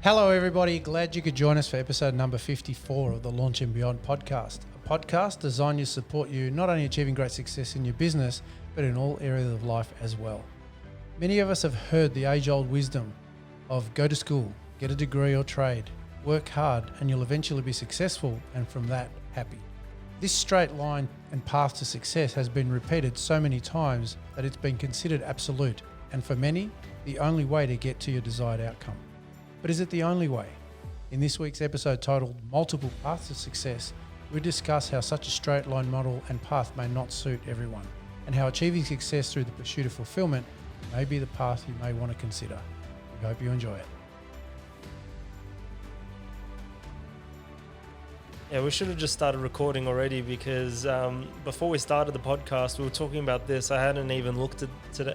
Hello, everybody. Glad you could join us for episode number 54 of the Launch and Beyond podcast, a podcast designed to support you not only achieving great success in your business, but in all areas of life as well. Many of us have heard the age-old wisdom of go to school, get a degree or trade, work hard, and you'll eventually be successful, and from that, happy. This straight line and path to success has been repeated so many times that it's been considered absolute, and for many, the only way to get to your desired outcome. But is it the only way? In this week's episode titled Multiple Paths to Success, we discuss how such a straight line model and path may not suit everyone, and how achieving success through the pursuit of fulfillment may be the path you may want to consider. We hope you enjoy it. Yeah, we should have just started recording already because before we started the podcast, we were talking about this. I hadn't even looked at today.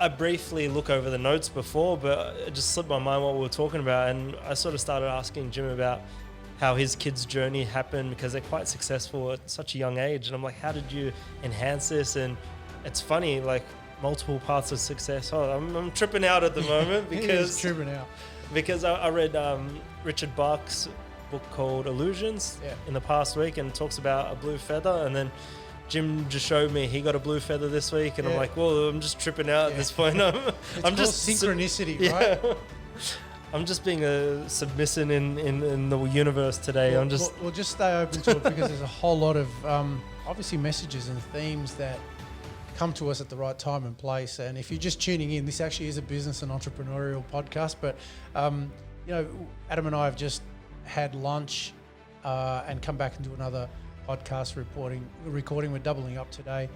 I briefly look over the notes before, but it just slipped my mind what we were talking about. And I sort of started asking Jim about how his kid's journey happened because they're quite successful at such a young age. And I'm like, how did you enhance this? And it's funny, like multiple paths of success. Oh, I'm tripping out at the moment because tripping out. Because I read Richard Bach's book called Illusions in the past week, and it talks about a blue feather, and then Jim just showed me he got a blue feather this week, and I'm like, well, I'm just tripping out at this point. I'm just synchronicity, right? I'm just being a submissive in the universe today. We'll just stay open to it because there's a whole lot of obviously messages and themes that come to us at the right time and place. And if you're just tuning in, this actually is a business and entrepreneurial podcast. But Adam and I have just had lunch and come back into another podcast recording. We're doubling up today,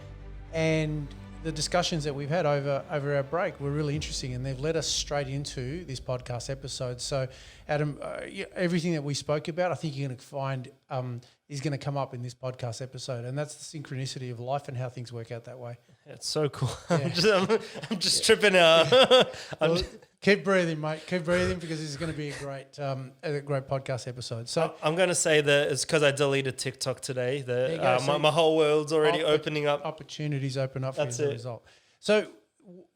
and the discussions that we've had over our break were really interesting, and they've led us straight into this podcast episode. So, Adam, everything that we spoke about, I think you're going to find is going to come up in this podcast episode, and that's the synchronicity of life and how things work out that way. It's so cool. Yeah. I'm just tripping out. Keep breathing, mate. Keep breathing because this is going to be a great podcast episode. So I'm going to say that it's because I deleted TikTok today. My whole world's already opening up. Opportunities open up for you as a result. So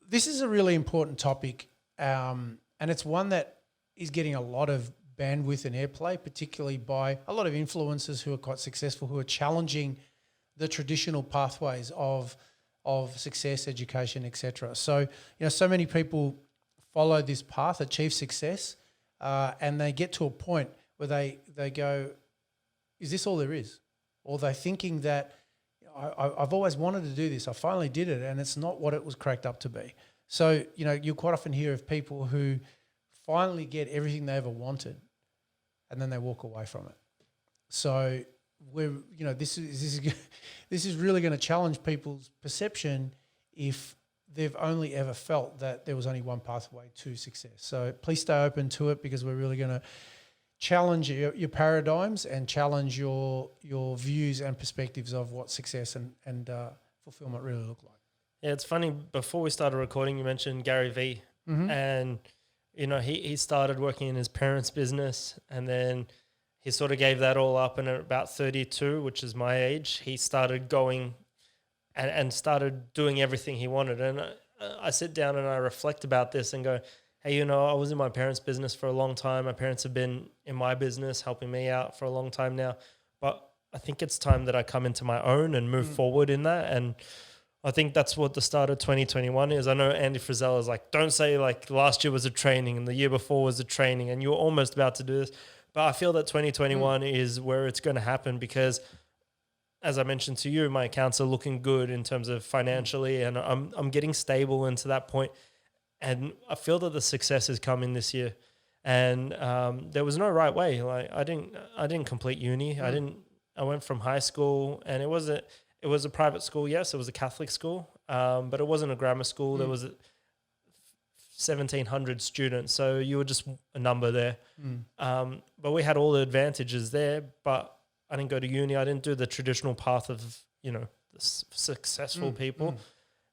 this is a really important topic, and it's one that is getting a lot of bandwidth and airplay, particularly by a lot of influencers who are quite successful, who are challenging the traditional pathways of success, education, etc. So so many people follow this path, achieve success, and they get to a point where they go, is this all there is? Or they're thinking that I've always wanted to do this, I finally did it, and it's not what it was cracked up to be. So, you quite often hear of people who finally get everything they ever wanted, and then they walk away from it. So this is really going to challenge people's perception if they've only ever felt that there was only one pathway to success. So please stay open to it because we're really going to challenge your paradigms and challenge your views and perspectives of what success and fulfillment really look like. Yeah, it's funny. Before we started recording, you mentioned Gary Vee, and he started working in his parents' business, and then he sort of gave that all up. And at about 32, which is my age, he started going and started doing everything he wanted. And I sit down and I reflect about this and go, hey, I was in my parents' business for a long time. My parents have been in my business, helping me out for a long time now. But I think it's time that I come into my own and move forward in that. And I think that's what the start of 2021 is. I know Andy Frisell is like, don't say like last year was a training and the year before was a training and you were almost about to do this. But I feel that 2021 is where it's going to happen because, as I mentioned to you, my accounts are looking good in terms of financially, and I'm getting stable into that point. And I feel that the success is coming this year. And there was no right way. Like I didn't complete uni. I went from high school, and it was a private school. Yes, it was a Catholic school, but it wasn't a grammar school. There was 1,700 students, so you were just a number there. But we had all the advantages there, but I didn't go to uni. I didn't do the traditional path of, the successful people.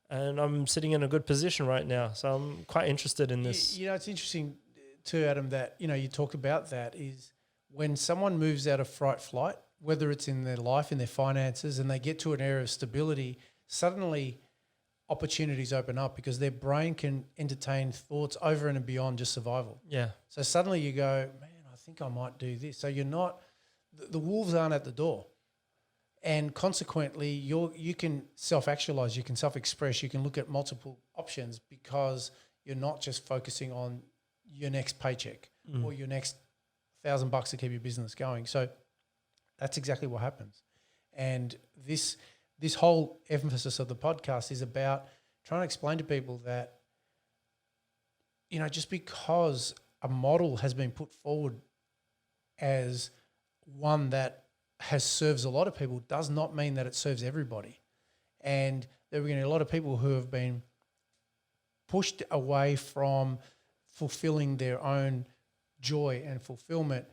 And I'm sitting in a good position right now. So I'm quite interested in this. It's interesting too, Adam, that, you talk about that is when someone moves out of flight, whether it's in their life, in their finances, and they get to an area of stability, suddenly opportunities open up because their brain can entertain thoughts over and beyond just survival. Yeah. So suddenly you go, man, I think I might do this. So you're not, the wolves aren't at the door. And consequently, you can self-actualize, you can self-express, you can look at multiple options because you're not just focusing on your next paycheck or your next $1,000 to keep your business going. So that's exactly what happens. And this whole emphasis of the podcast is about trying to explain to people that, just because a model has been put forward as one that serves a lot of people does not mean that it serves everybody. And there are going to be a lot of people who have been pushed away from fulfilling their own joy and fulfillment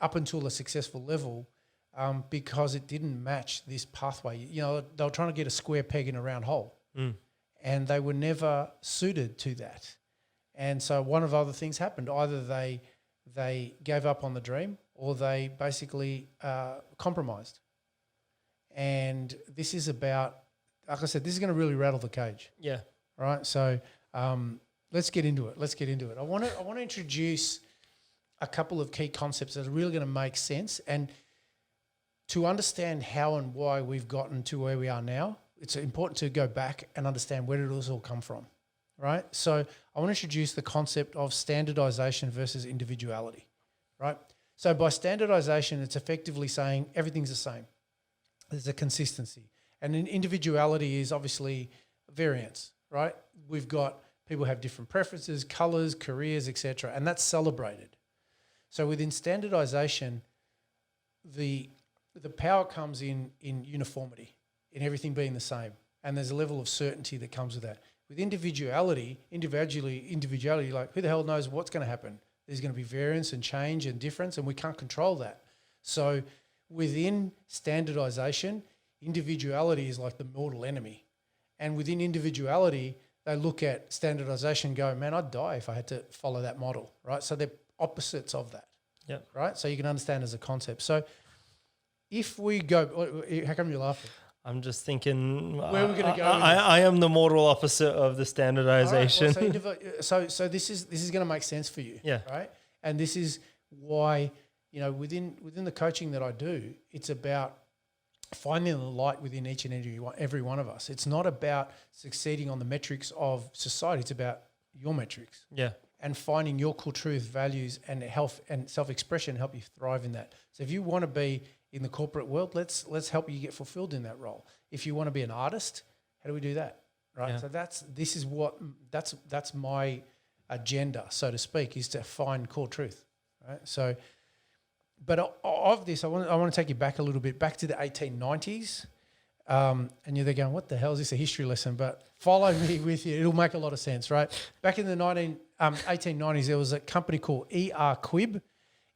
up until a successful level because it didn't match this pathway. They were trying to get a square peg in a round hole and they were never suited to that. And so one of the other things happened. Either they gave up on the dream or they basically compromised. And this is about, like I said, this is going to really rattle the cage. Yeah. Right. So let's get into it. I want to introduce a couple of key concepts that are really going to make sense. And to understand how and why we've gotten to where we are now, it's important to go back and understand where did this all come from. Right. So I want to introduce the concept of standardization versus individuality. Right. So by standardization, it's effectively saying everything's the same. There's a consistency. And individuality is obviously variance, right? We've got people have different preferences, colors, careers, etc., and that's celebrated. So within standardization, the power comes in uniformity, in everything being the same. And there's a level of certainty that comes with that. With individuality, like who the hell knows what's going to happen? There's going to be variance and change and difference, and we can't control that. So within standardization, individuality is like the mortal enemy. And within individuality, they look at standardization and go, man, I'd die if I had to follow that model, right? So they're opposites of that, right? So you can understand as a concept. So if we go, how come you're laughing? I'm just thinking, where are we going to go? I am the mortal opposite of the standardization. Right, well, so this is going to make sense for you, right? And this is why, within the coaching that I do, it's about finding the light within each and every one of us. It's not about succeeding on the metrics of society. It's about your metrics. Yeah. And finding your core truth, values, and health and self-expression help you thrive in that. So if you want to be in the corporate world, let's help you get fulfilled in that role. If you want to be an artist, how do we do that? Right. Yeah. So that's my agenda, so to speak, is to find core truth. Right. So, but of this, I want to take you back a little bit, back to the 1890s. And you're there going, what the hell is this, a history lesson? But follow me with you. It'll make a lot of sense, right? Back in the 1890s, there was a company called E.R. Quibb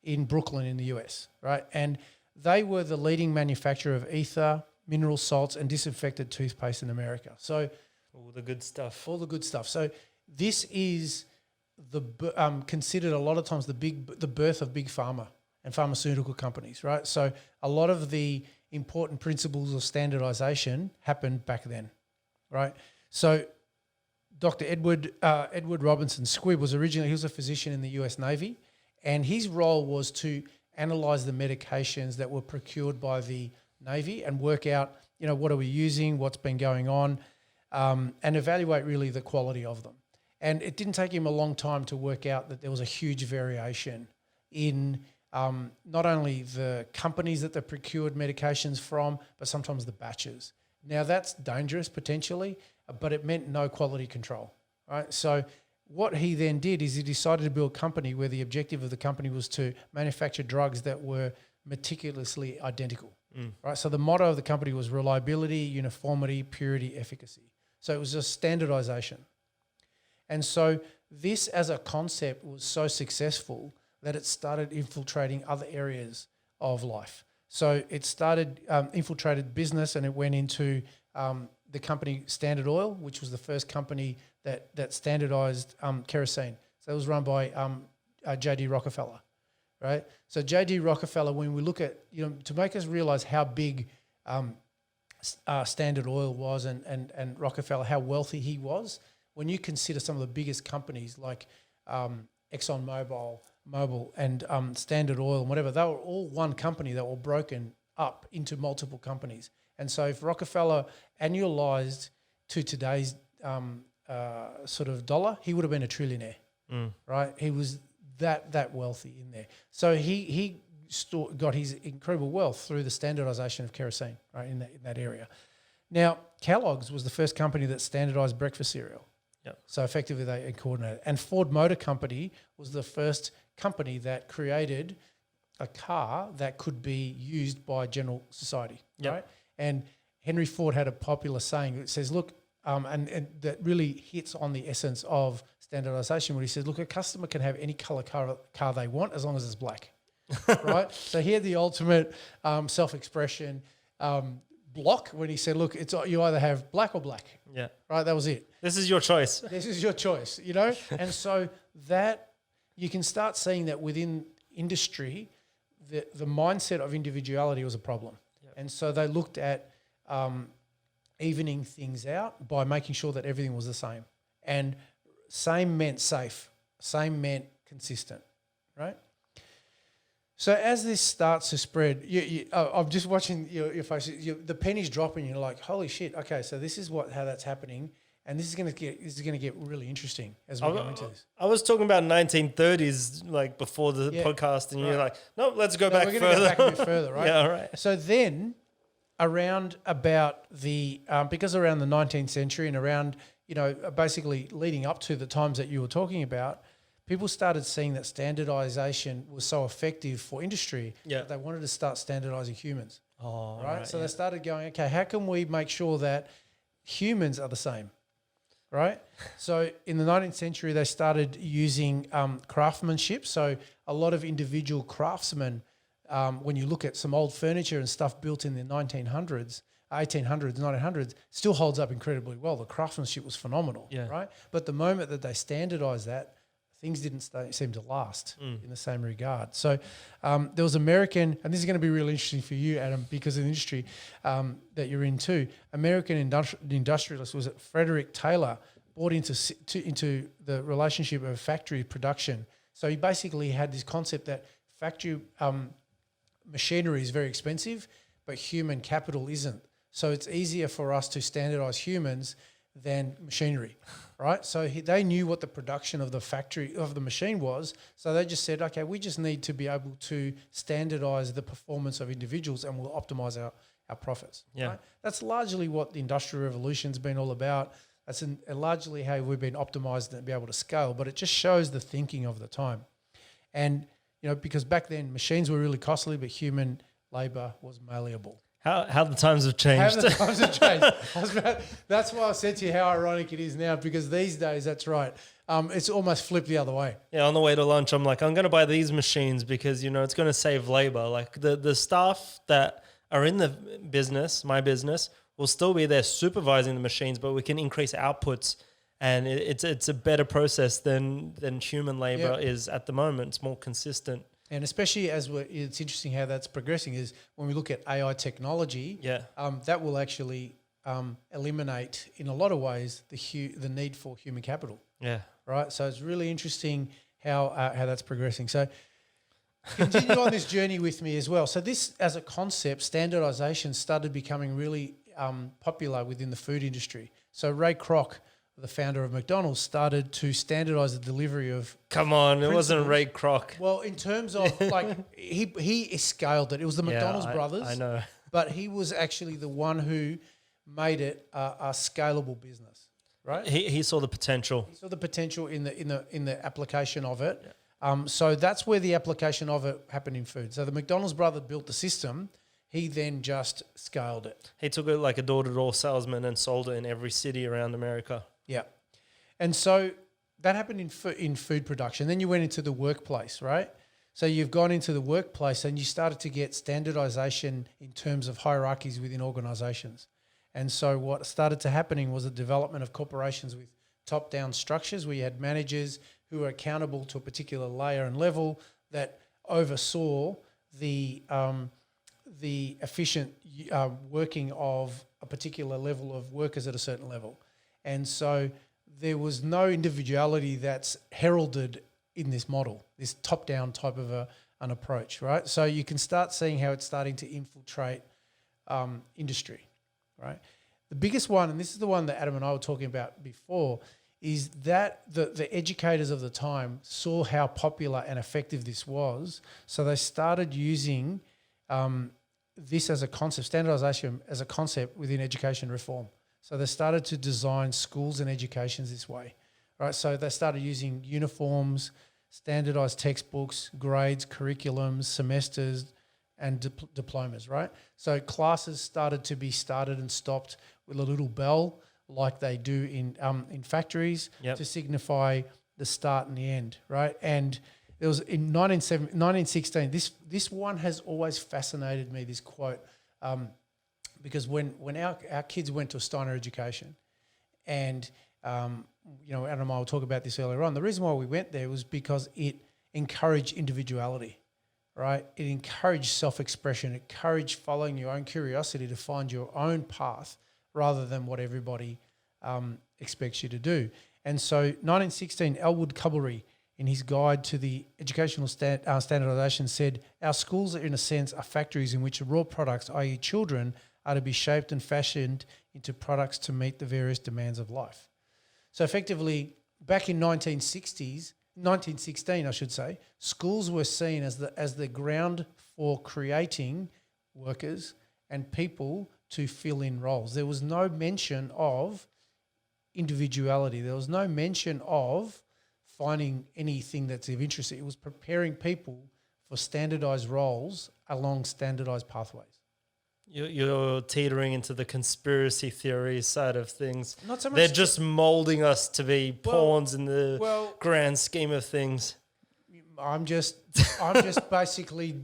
in Brooklyn in the US, right? And they were the leading manufacturer of ether, mineral salts, and disinfectant toothpaste in America. So all the good stuff. So this is considered a lot of times the birth of big pharma and pharmaceutical companies, right? So a lot of the important principles of standardization happened back then, right? So Dr. Edward Robinson Squibb he was a physician in the US Navy, and his role was to analyze the medications that were procured by the Navy and work out, what are we using, what's been going on, and evaluate really the quality of them. And it didn't take him a long time to work out that there was a huge variation in not only the companies that they procured medications from, but sometimes the batches. Now that's dangerous potentially, but it meant no quality control, right? So what he then did is he decided to build a company where the objective of the company was to manufacture drugs that were meticulously identical, right? So the motto of the company was reliability, uniformity, purity, efficacy. So it was just standardization. And so this as a concept was so successful that it started infiltrating other areas of life. So it started infiltrated business, and it went into the company Standard Oil, which was the first company that standardized kerosene. So it was run by J.D. Rockefeller, right? So J.D. Rockefeller, when we look at, to make us realize how big Standard Oil was and Rockefeller, how wealthy he was, when you consider some of the biggest companies like ExxonMobil, and Standard Oil and whatever, they were all one company. They were broken up into multiple companies. And so if Rockefeller annualized to today's sort of dollar, he would have been a trillionaire, right? He was that wealthy in there. So he got his incredible wealth through the standardization of kerosene, right, in that area. Now, Kellogg's was the first company that standardized breakfast cereal. Yep. So effectively they coordinated. And Ford Motor Company was the first company that created a car that could be used by general society, right? And Henry Ford had a popular saying that says, look, and that really hits on the essence of standardization, where he says, look, a customer can have any color car they want as long as it's black, right? So he had the ultimate self-expression block when he said, look, you either have black or black. Yeah. Right, that was it. This is your choice. This is your choice, you know? And so that you can start seeing that within industry, the mindset of individuality was a problem. Yep. And so they looked at evening things out by making sure that everything was the same. And same meant safe. Same meant consistent, right? So as this starts to spread, I'm just watching your face. The penny's dropping. You're like, holy shit! Okay, so this is how that's happening, and this is going to get really interesting as we go into this. I was talking about 1930s, like before the podcast, and you're like, no, let's go back we're further. Go back a bit further, right? Yeah, all right. So then, around about because around the 19th century and around basically leading up to the times that you were talking about, people started seeing that standardization was so effective for industry that they wanted to start standardizing humans. Oh, right. So they started going, okay, how can we make sure that humans are the same? Right. So in the 19th century, they started using craftsmanship. So a lot of individual craftsmen, when you look at some old furniture and stuff built in the 1800s, 1900s, still holds up incredibly well. The craftsmanship was phenomenal. Right. But the moment that they standardized that, things didn't seem to last in the same regard. So there was American, and this is going to be really interesting for you, Adam, because of the industry that you're in too. American industrialist was it Frederick Taylor bought into the relationship of factory production. So he basically had this concept that factory machinery is very expensive, but human capital isn't. So it's easier for us to standardize humans than machinery, right? So they knew what the production of the factory of the machine was. So they just said, okay, we just need to be able to standardize the performance of individuals and we'll optimize our profits. Yeah. Right? That's largely what the Industrial Revolution's been all about. That's largely how we've been optimized and be able to scale, but it just shows the thinking of the time. And, because back then machines were really costly, but human labor was malleable. How the times have changed. How the times have changed. That's why I said to you how ironic it is now, because these days, that's right, it's almost flipped the other way. Yeah, on the way to lunch, I'm like, I'm going to buy these machines because, it's going to save labor. Like the staff that are in the business, my business, will still be there supervising the machines, but we can increase outputs. And it's a better process than human labor is at the moment. It's more consistent. And especially it's interesting how that's progressing is when we look at AI technology, that will actually eliminate in a lot of ways the need for human capital. Yeah. Right. So it's really interesting how that's progressing. So continue on this journey with me as well. So this, as a concept, standardization started becoming really popular within the food industry. So Ray Kroc, the founder of McDonald's, started to standardize the delivery of. Come on, it wasn't Ray Kroc. Well, in terms of he scaled it. It was the McDonald's brothers. I know. But he was actually the one who made it a scalable business, right? He saw the potential. He saw the potential in the application of it. Yeah. So that's where the application of it happened in food. So the McDonald's brother built the system. He then just scaled it. He took it like a door-to-door salesman and sold it in every city around America. Yeah. And so that happened in food production. Then you went into the workplace, right? So you've gone into the workplace and you started to get standardization in terms of hierarchies within organizations. And so what started to happening was the development of corporations with top-down structures where you had managers who were accountable to a particular layer and level that oversaw the the efficient working of a particular level of workers at a certain level. And so there was no individuality that's heralded in this model, this top-down type of an approach, right? So you can start seeing how it's starting to infiltrate industry, right? The biggest one, and this is the one that Adam and I were talking about before, is that the educators of the time saw how popular and effective this was, so they started using this as a concept, standardization as a concept within education reform. So they started to design schools and educations this way, right? So they started using uniforms, standardized textbooks, grades, curriculums, semesters, and diplomas, right? So classes started to be started and stopped with a little bell like they do in factories to signify the start and the end, right? And there was in 1916, this one has always fascinated me, this quote, because when our kids went to a Steiner education, and Adam and I will talk about this earlier on, the reason why we went there was because it encouraged individuality, right? It encouraged self-expression, it encouraged following your own curiosity to find your own path rather than what everybody expects you to do. And so 1916, Elwood Cublery, in his guide to the educational standardization, said, our schools are in a sense are factories in which raw products, i.e. children, are to be shaped and fashioned into products to meet the various demands of life. So effectively, back in 1916, I should say, schools were seen as the ground for creating workers and people to fill in roles. There was no mention of individuality. There was no mention of finding anything that's of interest. It was preparing people for standardized roles along standardized pathways. You're teetering into the conspiracy theory side of things. Not so much. They're just molding us to be pawns in the grand scheme of things. I'm just basically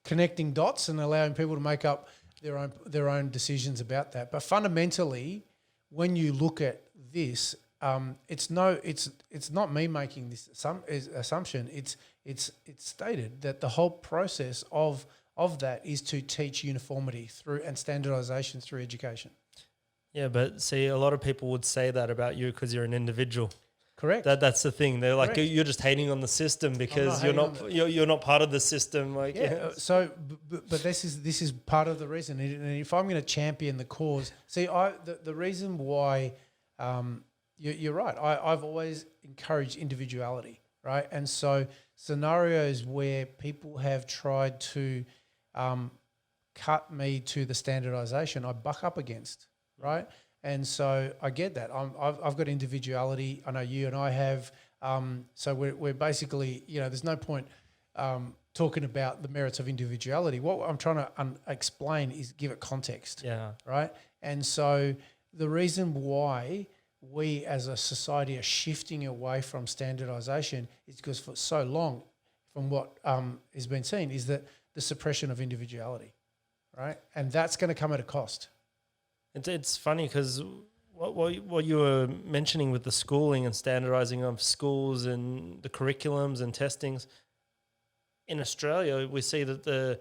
connecting dots and allowing people to make up their own decisions about that. But fundamentally, when you look at this, it's not me making this assumption. It's stated that the whole process of that is to teach uniformity through and standardization through education. Yeah, but see, a lot of people would say that about you because you're an individual. Correct. That's the thing. They're like, you're just hating on the system because you're not part of the system. Like, So, but this is part of the reason. And if I'm going to champion the cause, see, the reason why you're right. I've always encouraged individuality, right? And so scenarios where people have tried to cut me to the standardization, I buck up against, right? And so I get that. I've got individuality. I know you and I have. So we're basically, there's no point talking about the merits of individuality. What I'm trying to explain is give it context. Yeah. Right. And so the reason why we as a society are shifting away from standardization is because for so long, from what has been seen, is that the suppression of individuality, right? And that's going to come at a cost. It's funny because what you were mentioning with the schooling and standardizing of schools and the curriculums and testings, in Australia, we see that the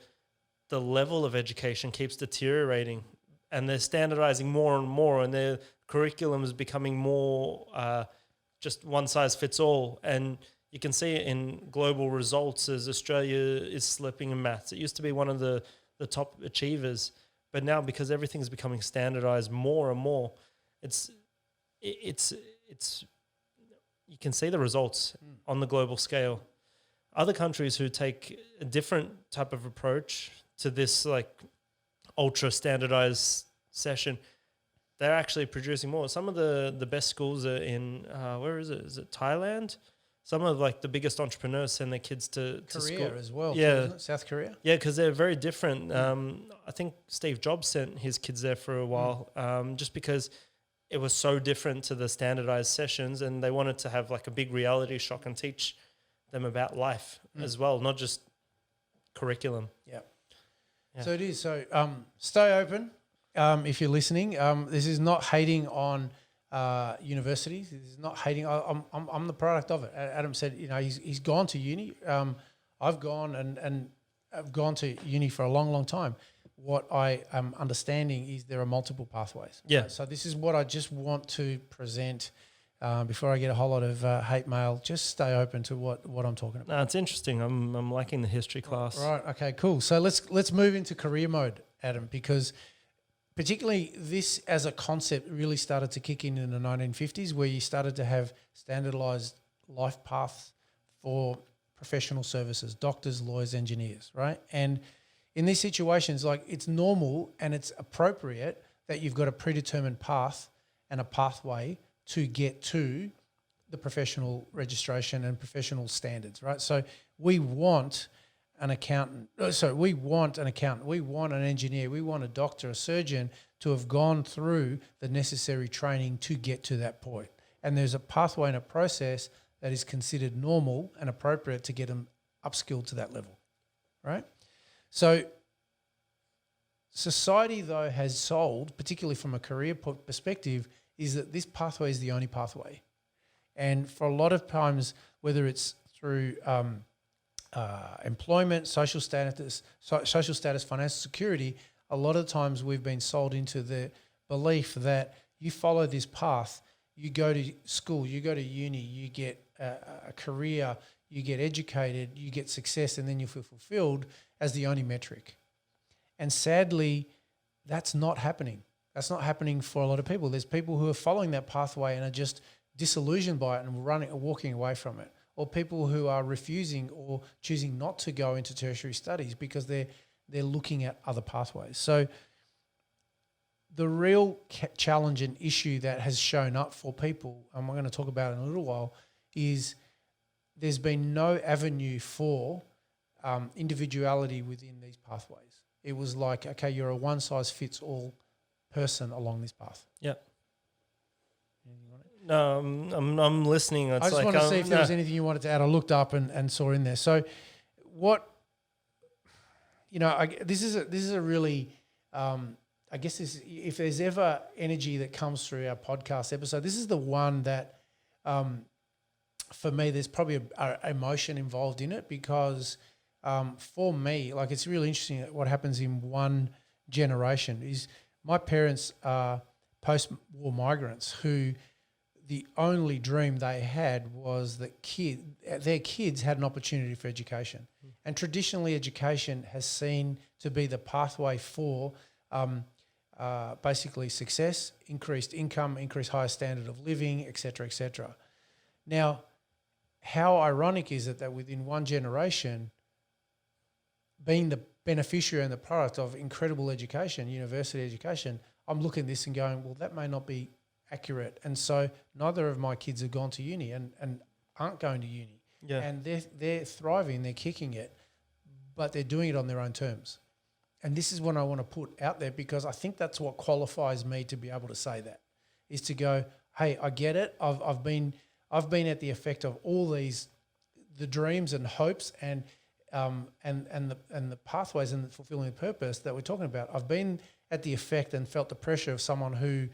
level of education keeps deteriorating and they're standardizing more and more and their curriculum is becoming more just one size fits all. And you can see it in global results as Australia is slipping in maths. It used to be one of the top achievers, but now because everything's becoming standardized more and more, it's you can see the results on the global scale. Other countries who take a different type of approach to this like ultra standardized session, they're actually producing more. Some of the best schools are in where is it? Is it Thailand? Some of like the biggest entrepreneurs send their kids to Korea school as well. Yeah, too, isn't it? South Korea. Yeah, because they're very different. I think Steve Jobs sent his kids there for a while, just because it was so different to the standardized sessions, and they wanted to have like a big reality shock and teach them about life as well, not just curriculum. Yeah. So it is. So stay open if you're listening. This is not hating on universities. This is not hating. I'm the product of it. Adam said, he's gone to uni. I've gone and have gone to uni for a long, long time, what I am understanding is there are multiple pathways. Yeah. Right? So this is what I just want to present before I get a whole lot of hate mail. Just stay open to what I'm talking about. No, it's interesting. I'm liking the history class. Right. Okay. Cool. So let's move into career mode, Adam, because particularly this as a concept really started to kick in the 1950s, where you started to have standardized life paths for professional services, doctors, lawyers, engineers, right? And in these situations, like, it's normal and it's appropriate that you've got a predetermined path and a pathway to get to the professional registration and professional standards, right? So we want an accountant. We want an accountant. We want an engineer. We want a doctor, a surgeon to have gone through the necessary training to get to that point. And there's a pathway and a process that is considered normal and appropriate to get them upskilled to that level, right? So society, though, has sold, particularly from a career perspective, is that this pathway is the only pathway. And for a lot of times, whether it's through employment, social status, financial security, a lot of times we've been sold into the belief that you follow this path, you go to school, you go to uni, you get a career, you get educated, you get success, and then you feel fulfilled as the only metric. And sadly, that's not happening. That's not happening for a lot of people. There's people who are following that pathway and are just disillusioned by it and running or walking away from it, or people who are refusing or choosing not to go into tertiary studies because they're looking at other pathways. So the real challenge and issue that has shown up for people, and we're going to talk about it in a little while, is there's been no avenue for individuality within these pathways. It was like, okay, you're a one-size-fits-all person along this path. Yeah. No, I'm listening. It's I just like, wanted to see if there was anything you wanted to add. I looked up and saw in there. So what, this is a really, I guess if there's ever energy that comes through our podcast episode, this is the one that, for me, there's probably a emotion involved in it because for me, like, it's really interesting what happens in one generation is my parents are post-war migrants who the only dream they had was that their kids had an opportunity for education. And traditionally, education has seen to be the pathway for basically success, increased income, increased higher standard of living, et cetera, et cetera. Now, how ironic is it that within one generation, being the beneficiary and the product of incredible education, university education, I'm looking at this and going, well, that may not be accurate. And so neither of my kids have gone to uni and aren't going to uni. Yeah. And they're thriving, they're kicking it, but they're doing it on their own terms. And this is what I want to put out there because I think that's what qualifies me to be able to say that, is to go, hey, I get it. I've been at the effect of all these, the dreams and hopes and the pathways and fulfilling the purpose that we're talking about. I've been at the effect and felt the pressure of someone who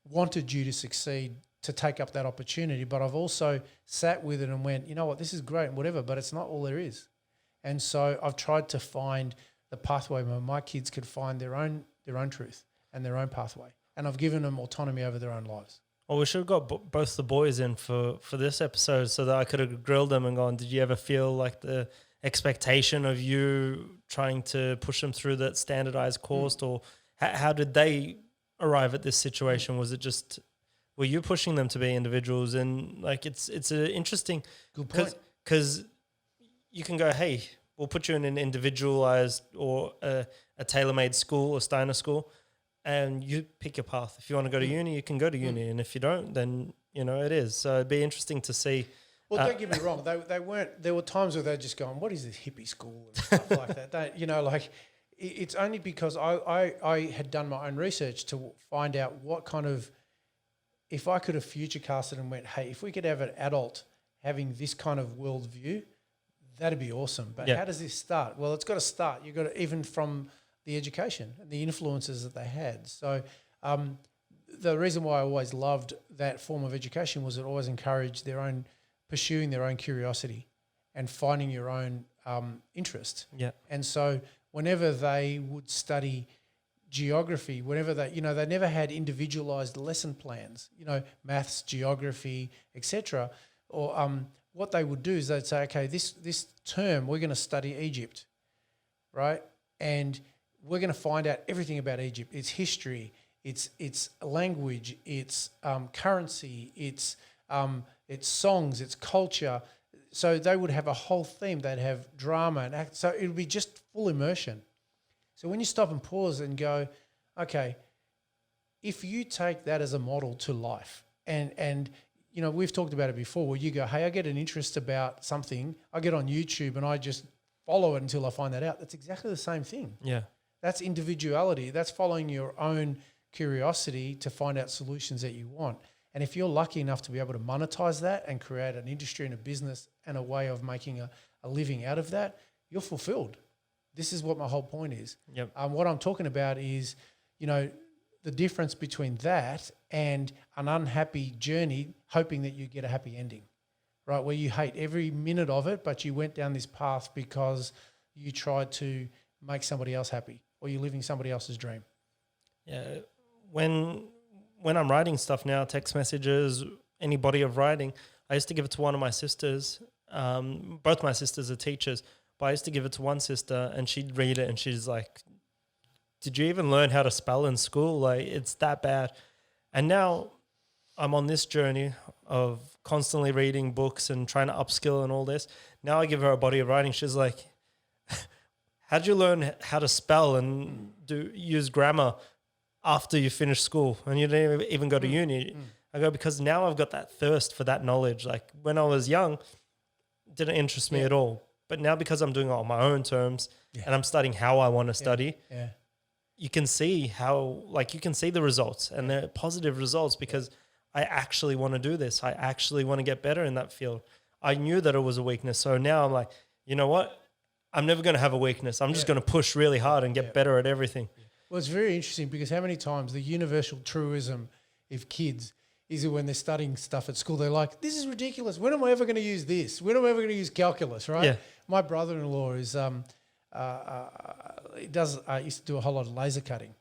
wanted you to succeed, to take up that opportunity, but I've also sat with it and went, you know what, this is great and whatever, but it's not all there is. And so I've tried to find the pathway where my kids could find their own truth and their own pathway, and I've given them autonomy over their own lives. Well, we should have got both the boys in for this episode so that I could have grilled them and gone, did you ever feel like the expectation of you trying to push them through that standardized course, or how did they arrive at this situation? Was it just, were you pushing them to be individuals? And like, it's an interesting, good point, because you can go, hey, we'll put you in an individualized or a tailor-made school, a Steiner school, and you pick your path. If you want to go to uni, you can go to uni, and if you don't, then it is. So it'd be interesting to see. Well, don't get me wrong. They weren't. There were times where they're just going, "What is this hippie school?" and stuff like that. It's only because I had done my own research to find out what kind of, if I could have future casted and went, hey, if we could have an adult having this kind of worldview, that'd be awesome. But how does this start? Well, it's got to start. You've got to, even from the education and the influences that they had. So the reason why I always loved that form of education was it always encouraged pursuing their own curiosity and finding your own interest. Yeah. And so whenever they would study geography, whenever they, they never had individualized lesson plans, maths, geography, etc. Or what they would do is they'd say, okay, this term we're going to study Egypt, right? And we're going to find out everything about Egypt, its history, its language, its currency, its songs, its culture. So they would have a whole theme. They'd have drama and act. So it would be just full immersion. So when you stop and pause and go, okay, if you take that as a model to life, and we've talked about it before, where you go, hey, I get an interest about something, I get on YouTube and I just follow it until I find that out. That's exactly the same thing. Yeah. That's individuality. That's following your own curiosity to find out solutions that you want. And if you're lucky enough to be able to monetize that and create an industry and a business and a way of making a living out of that, you're fulfilled. This is what my whole point is. Yep. What I'm talking about is, the difference between that and an unhappy journey, hoping that you get a happy ending, right? Where you hate every minute of it, but you went down this path because you tried to make somebody else happy, or you're living somebody else's dream. Yeah. When I'm writing stuff now, text messages, any body of writing, I used to give it to one of my sisters. Both my sisters are teachers, but I used to give it to one sister and she'd read it and she's like, did you even learn how to spell in school? Like, it's that bad. And now I'm on this journey of constantly reading books and trying to upskill and all this. Now I give her a body of writing. She's like, how'd you learn how to spell and use grammar after you finish school and you didn't even go to uni? I go, because now I've got that thirst for that knowledge. Like when I was young, it didn't interest me at all. But now because I'm doing it on my own terms and I'm studying how I want to study, you can see you can see the results and they're positive results because I actually want to do this. I actually want to get better in that field. I knew that it was a weakness. So now I'm like, you know what? I'm never going to have a weakness. I'm just going to push really hard and get better at everything. Well, it's very interesting because how many times the universal truism of kids is that when they're studying stuff at school, they're like, this is ridiculous. When am I ever going to use this? When am I ever going to use calculus, right? Yeah. My brother-in-law is he used to do a whole lot of laser cutting,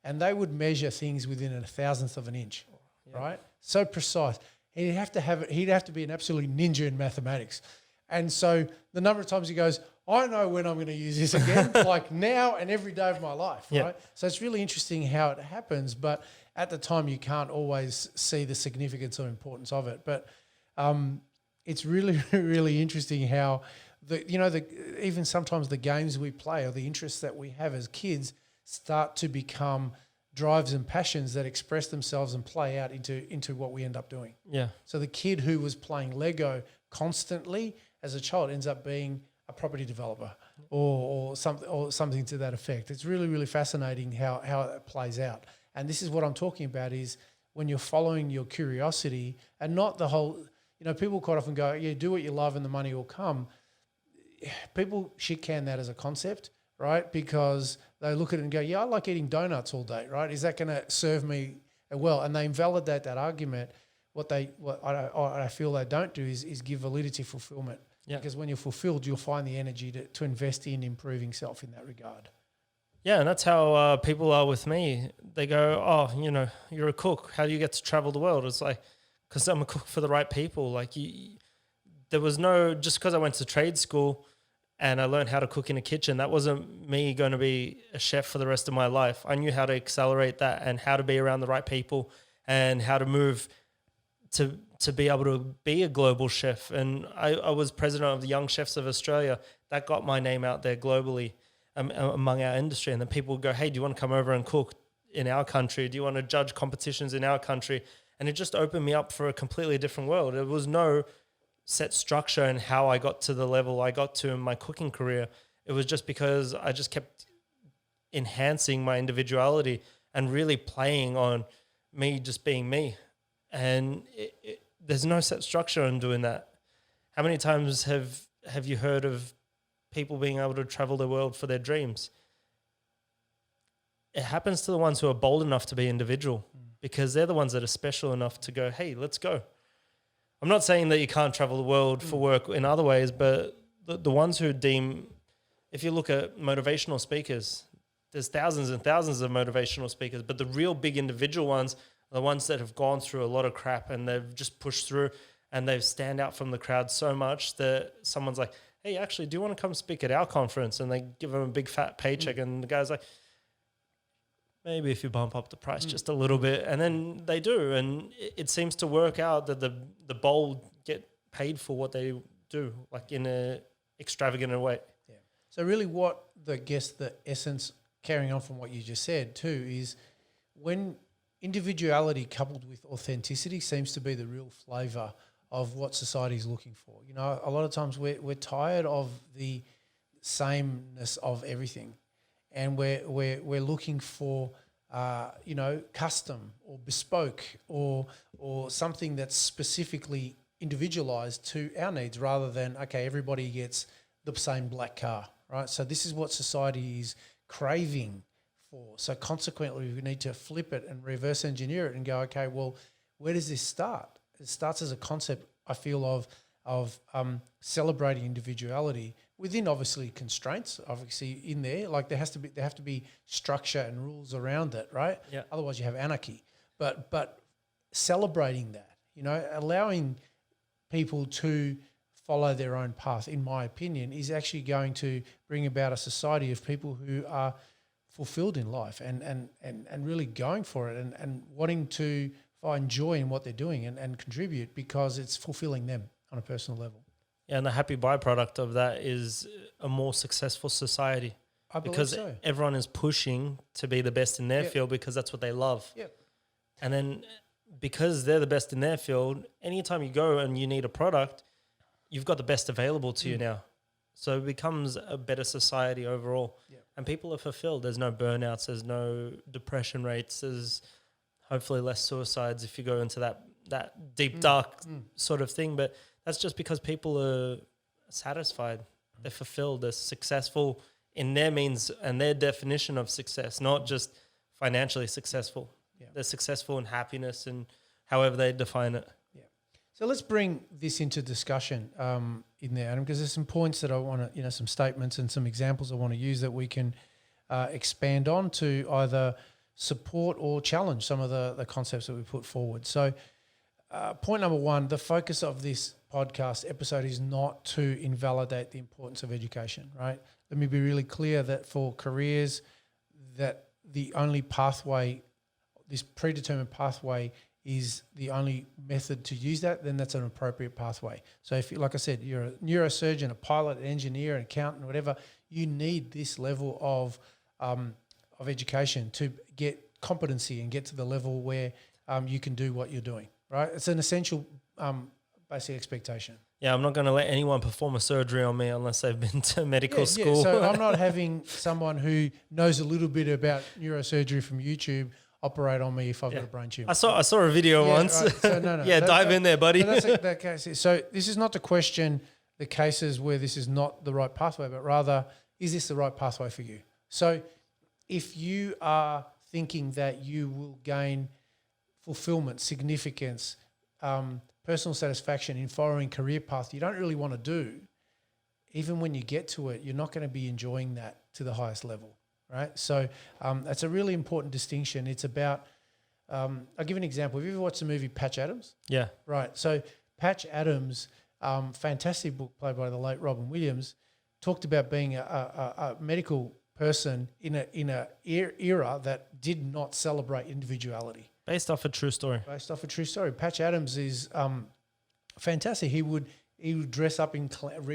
and they would measure things within a thousandth of an inch, right? So precise. He'd have to be an absolute ninja in mathematics. And so the number of times he goes, I know when I'm going to use this again, like now and every day of my life, right? So it's really interesting how it happens, but at the time you can't always see the significance or importance of it. But it's really, really interesting how even sometimes the games we play or the interests that we have as kids start to become drives and passions that express themselves and play out into what we end up doing. Yeah. So the kid who was playing Lego constantly as a child ends up being a property developer or something to that effect. It's really, really fascinating how it plays out. And this is what I'm talking about is when you're following your curiosity and not the whole, people quite often go, yeah, do what you love and the money will come. People shit can that as a concept, right? Because they look at it and go, yeah, I like eating donuts all day, right? Is that going to serve me well? And they invalidate that argument. What I feel they don't do is give validity fulfillment. Yeah. Because when you're fulfilled, you'll find the energy to invest in improving self in that regard. Yeah, and that's how people are with me. They go, oh, you're a cook. How do you get to travel the world? It's like, because I'm a cook for the right people. Like there was no, just because I went to trade school and I learned how to cook in a kitchen, that wasn't me going to be a chef for the rest of my life. I knew how to accelerate that and how to be around the right people and how to move to be able to be a global chef. And I was president of the Young Chefs of Australia. That got my name out there globally among our industry. And then people would go, hey, do you want to come over and cook in our country? Do you want to judge competitions in our country? And it just opened me up for a completely different world. There was no set structure in how I got to the level I got to in my cooking career. It was just because I just kept enhancing my individuality and really playing on me just being me. And there's no set structure in doing that. How many times have you heard of people being able to travel the world for their dreams? It happens to the ones who are bold enough to be individual because they're the ones that are special enough to go, hey, let's go. I'm not saying that you can't travel the world for work in other ways, but the ones who deem, if you look at motivational speakers, there's thousands and thousands of motivational speakers, but the real big individual ones are the ones that have gone through a lot of crap and they've just pushed through and they've stand out from the crowd so much that someone's like, hey, actually, do you want to come speak at our conference? And they give them a big fat paycheck and the guy's like, maybe if you bump up the price just a little bit. And then they do. And it seems to work out that the bold get paid for what they do, like in a extravagant way. Yeah. So really the essence, carrying on from what you just said too, is when individuality coupled with authenticity seems to be the real flavour of what society is looking for. You know, a lot of times we're tired of the sameness of everything, and we're looking for custom or bespoke or something that's specifically individualized to our needs, rather than everybody gets the same black car, right? So this is what society is craving for. So consequently, we need to flip it and reverse engineer it and go, okay, well, where does this start? It starts as a concept, I feel, of celebrating individuality within obviously constraints, obviously in there. Like there have to be structure and rules around it, right? Yeah. Otherwise, you have anarchy. But celebrating that, you know, allowing people to follow their own path, in my opinion, is actually going to bring about a society of people who are fulfilled in life and really going for it and wanting to find joy in what they're doing and contribute because it's fulfilling them on a personal level. Yeah, and the happy byproduct of that is a more successful society. I believe because so. everyone is pushing to be the best in their field because that's what they love. Yep. And then because they're the best in their field, anytime you go and you need a product, you've got the best available to you now. So it becomes a better society overall. Yep. And people are fulfilled. There's no burnouts. There's no depression rates. There's hopefully less suicides if you go into that deep, dark sort of thing. But that's just because people are satisfied. They're fulfilled. They're successful in their means and their definition of success, not just financially successful. Yeah. They're successful in happiness and however they define it. Yeah. So let's bring this into discussion in there, Adam, because there's some points that I want to, some statements and some examples I want to use that we can expand on to either support or challenge some of the concepts that we put forward. So point number one, the focus of this podcast episode is not to invalidate the importance of education, right? Let me be really clear that for careers, that the only pathway, this predetermined pathway, is the only method to use that, then that's an appropriate pathway. So if, like I said, you're a neurosurgeon, a pilot, an engineer, an accountant, whatever, you need this level of education to get competency and get to the level where you can do what you're doing, right? It's an essential basic expectation. Yeah, I'm not going to let anyone perform a surgery on me unless they've been to medical school. Yeah. So I'm not having someone who knows a little bit about neurosurgery from YouTube operate on me if I've got a brain tumor. I saw a video once. Right. So no. Dive in there, buddy. That's that case. So this is not to question the cases where this is not the right pathway, but rather, is this the right pathway for you? So if you are thinking that you will gain fulfillment, significance, personal satisfaction in following career path you don't really want to do, even when you get to it, you're not going to be enjoying that to the highest level, right? So that's a really important distinction. It's about, I'll give an example. Have you ever watched the movie Patch Adams? Yeah. Right. So Patch Adams, fantastic book played by the late Robin Williams, talked about being a medical person in a era that did not celebrate individuality. Based off a true story. Patch Adams is fantastic. He would dress up in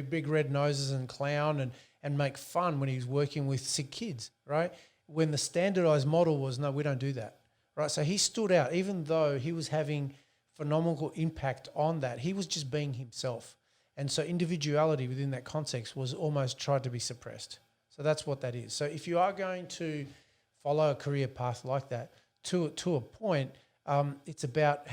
big red noses and clown and make fun when he was working with sick kids, right? When the standardized model was, no, we don't do that, right? So he stood out. Even though he was having phenomenal impact on that, he was just being himself. And so individuality within that context was almost tried to be suppressed. So that's what that is. So if you are going to follow a career path like that, to a point, it's about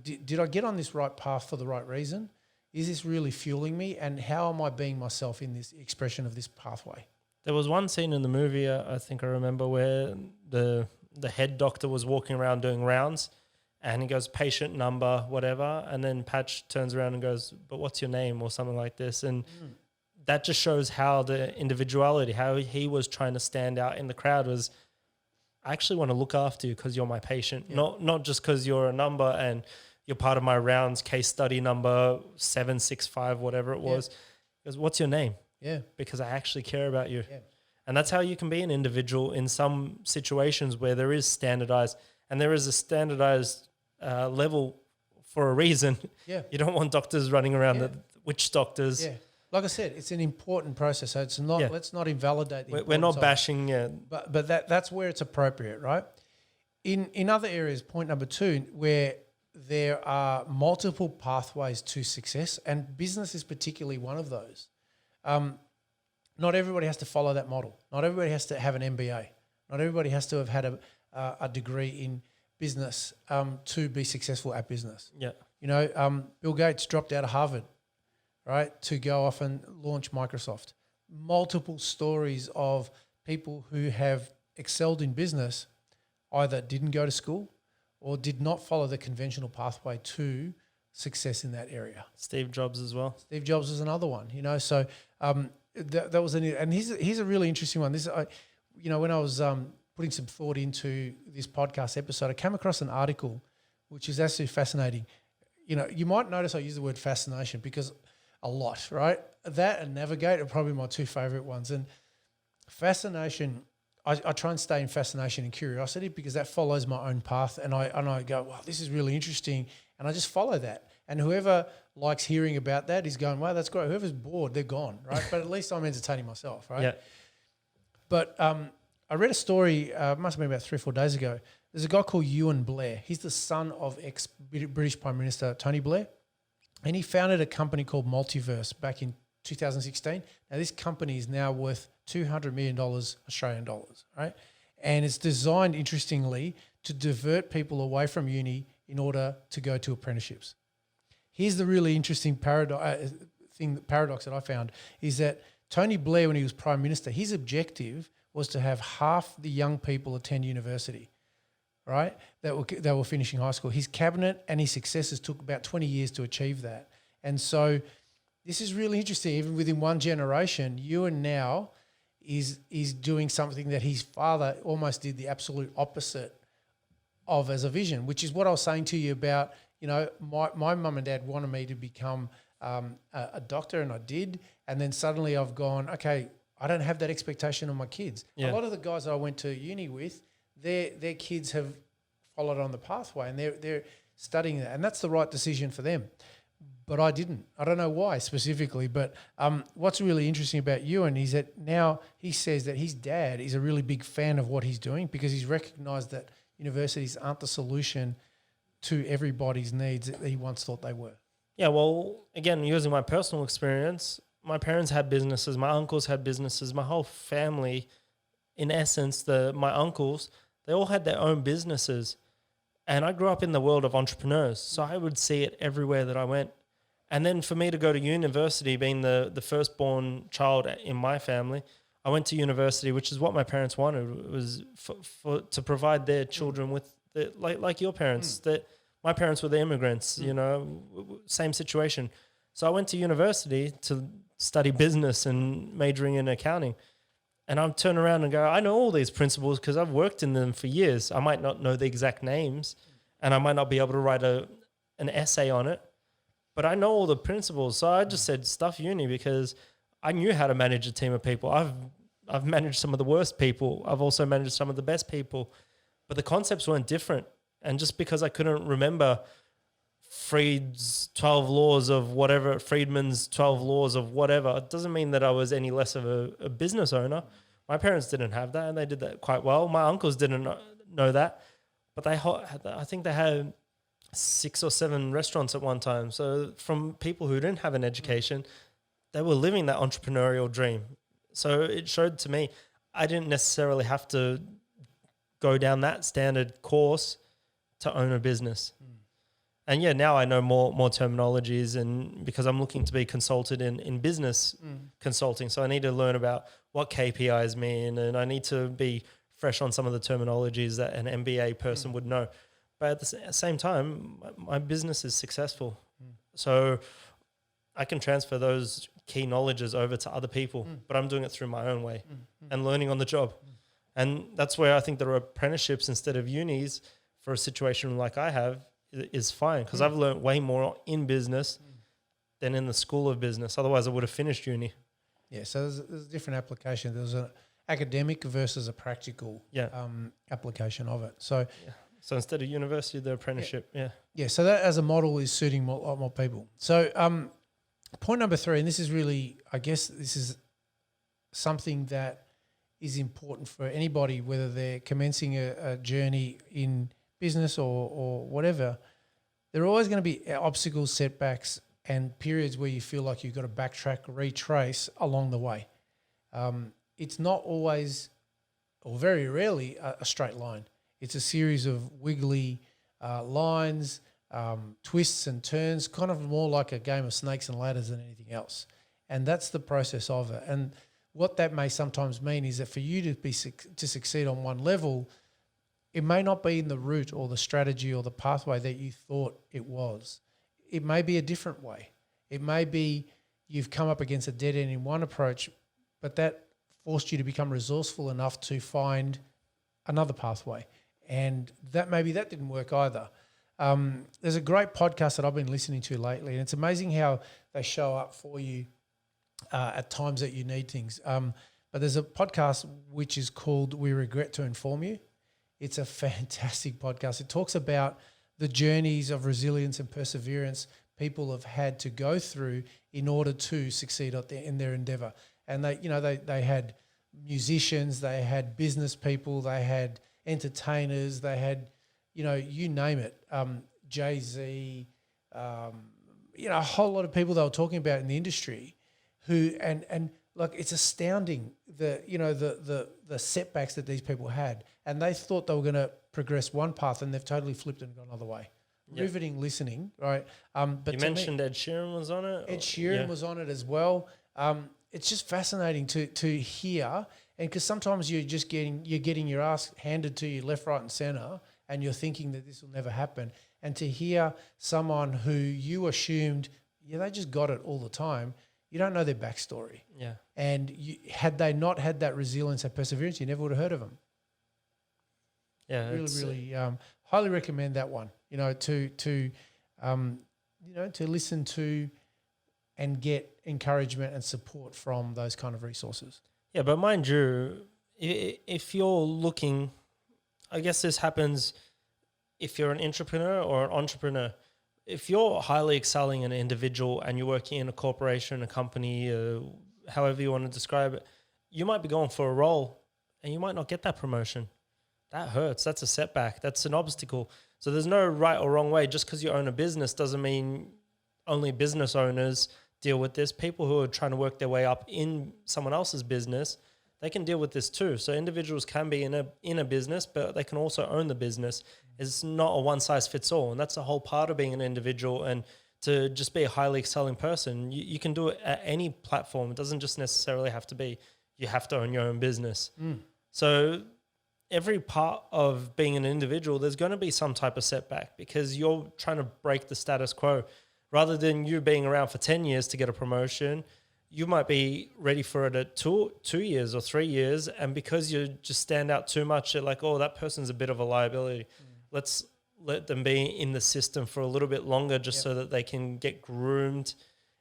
did I get on this right path for the right reason? Is this really fueling me? And how am I being myself in this expression of this pathway? There was one scene in the movie, I think I remember, where the head doctor was walking around doing rounds and he goes, patient number, whatever. And then Patch turns around and goes, but what's your name or something like this? And that just shows how the individuality, how he was trying to stand out in the crowd was, I actually want to look after you because you're my patient, not just because you're a number and you're part of my rounds case study number 765, whatever it was. He goes, what's your name? Yeah. Because I actually care about you. Yeah. And that's how you can be an individual in some situations where there is standardized, and there is a standardized level for a reason. Yeah. You don't want doctors running around the witch doctors. Yeah. Like I said, it's an important process. So it's not, let's not invalidate the We're not bashing. But that's where it's appropriate, right? In other areas, point number 2, where there are multiple pathways to success, and business is particularly one of those. Not everybody has to follow that model. Not everybody has to have an MBA. Not everybody has to have had a degree in business to be successful at business. Yeah. You know, Bill Gates dropped out of Harvard, right, to go off and launch Microsoft. Multiple stories of people who have excelled in business either didn't go to school or did not follow the conventional pathway to success in that area. Steve Jobs as well. Steve Jobs is another one, you know. So that was and here's a really interesting one. This, when I was putting some thought into this podcast episode, I came across an article which is absolutely fascinating. You know, you might notice I use the word fascination because a lot, right? That and navigate are probably my 2 favorite ones. And fascination, I try and stay in fascination and curiosity because that follows my own path. And I go, wow, this is really interesting. And I just follow that. And whoever likes hearing about that is going, wow, that's great. Whoever's bored, they're gone, right? But at least I'm entertaining myself, right? Yeah. But I read a story, must have been about 3 or 4 days ago. There's a guy called Ewan Blair. He's the son of ex-British Prime Minister Tony Blair. And he founded a company called Multiverse back in 2016. Now, this company is now worth $200 million Australian dollars, right? And it's designed, interestingly, to divert people away from uni in order to go to apprenticeships. Here's the really interesting paradox that I found is that Tony Blair, when he was Prime Minister, his objective was to have half the young people attend university, right, that were finishing high school. His cabinet and his successors took about 20 years to achieve that. And so this is really interesting. Even within one generation, Ewan now is doing something that his father almost did the absolute opposite of as a vision, which is what I was saying to you about, you know, my mum and dad wanted me to become a doctor, and I did. And then suddenly I've gone, okay, I don't have that expectation on my kids. Yeah. A lot of the guys I went to uni with, their kids have followed on the pathway and they're studying that, and that's the right decision for them. But I didn't. I don't know why specifically, but what's really interesting about Ewan is that now he says that his dad is a really big fan of what he's doing because he's recognised that universities aren't the solution to everybody's needs that he once thought they were. Yeah, well, again, using my personal experience, my parents had businesses, my uncles had businesses, my whole family, in essence, my uncles, they all had their own businesses. And I grew up in the world of entrepreneurs, so I would see it everywhere that I went. And then for me to go to university, being the firstborn child in my family, I went to university, which is what my parents wanted. It was to provide their children with, like your parents, that my parents were the immigrants, you know, same situation. So I went to university to study business and majoring in accounting. And I'll turn around and go, I know all these principles because I've worked in them for years. I might not know the exact names and I might not be able to write an essay on it, but I know all the principles. So I just said, stuff uni, because I knew how to manage a team of people. I've managed some of the worst people. I've also managed some of the best people, but the concepts weren't different. And just because I couldn't remember Friedman's 12 laws of whatever, it doesn't mean that I was any less of a business owner. My parents didn't have that, and they did that quite well. My uncles didn't know that, but I think they had 6 or 7 restaurants at one time. So from people who didn't have an education, they were living that entrepreneurial dream. So it showed to me I didn't necessarily have to go down that standard course to own a business. And yeah, now I know more terminologies, and because I'm looking to be consulted in business consulting. So I need to learn about what KPIs mean, and I need to be fresh on some of the terminologies that an MBA person would know. But at the same time, my business is successful. So I can transfer those key knowledges over to other people, but I'm doing it through my own way and learning on the job. And that's where I think there are apprenticeships instead of unis for a situation like I have is fine, because I've learned way more in business than in the school of business. Otherwise, I would have finished uni. Yeah, so there's a different application. There's an academic versus a practical application of it. So So instead of university, the apprenticeship, yeah, so that as a model is suiting a lot more people. So point number 3, and this is really, I guess this is something that is important for anybody, whether they're commencing a journey in business or whatever. There are always going to be obstacles, setbacks, and periods where you feel like you've got to backtrack, retrace along the way. It's not always, or very rarely, a straight line. It's a series of wiggly lines, twists and turns, kind of more like a game of snakes and ladders than anything else. And that's the process of it. And what that may sometimes mean is that for you to succeed on one level, it may not be in the route or the strategy or the pathway that you thought it was. It may be a different way. It may be you've come up against a dead end in one approach, but that forced you to become resourceful enough to find another pathway. And that maybe that didn't work either. There's a great podcast that I've been listening to lately, and it's amazing how they show up for you at times that you need things. But there's a podcast which is called We Regret to Inform You. It's a fantastic podcast. It talks about the journeys of resilience and perseverance people have had to go through in order to succeed in their endeavor. And they had musicians, they had business people, they had entertainers, they had, you name it, Jay-Z, a whole lot of people they were talking about in the industry who, and like, it's astounding the setbacks that these people had. And they thought they were going to progress one path and they've totally flipped and gone another way. Yep. Riveting listening, right? But you mentioned Ed Sheeran was on it? Ed Sheeran was on it as well. It's just fascinating to hear, and because sometimes you're getting your ass handed to you left, right, and center, and you're thinking that this will never happen. And to hear someone who you assumed, they just got it all the time, you don't know their backstory. Yeah. And had they not had that resilience and perseverance, you never would have heard of them. Yeah. Really, highly recommend that one. To listen to and get encouragement and support from those kind of resources. Yeah, but mind you, if you're looking, I guess this happens if you're an entrepreneur or an entrepreneur. If you're highly excelling an individual and you're working in a corporation, a company, however you want to describe it, you might be going for a role and you might not get that promotion. That hurts. That's a setback. That's an obstacle. So there's no right or wrong way. Just because you own a business doesn't mean only business owners deal with this. People who are trying to work their way up in someone else's business, they can deal with this too. So individuals can be in a business, but they can also own the business. It's not a one size fits all. And that's the whole part of being an individual. And to just be a highly excelling person, you can do it at any platform. It doesn't just necessarily have to be, you have to own your own business. So every part of being an individual, there's going to be some type of setback because you're trying to break the status quo. Rather than you being around for 10 years to get a promotion, you might be ready for it at 2 years or 3 years. And because you just stand out too much, you're like, oh, that person's a bit of a liability. Let's let them be in the system for a little bit longer just so that they can get groomed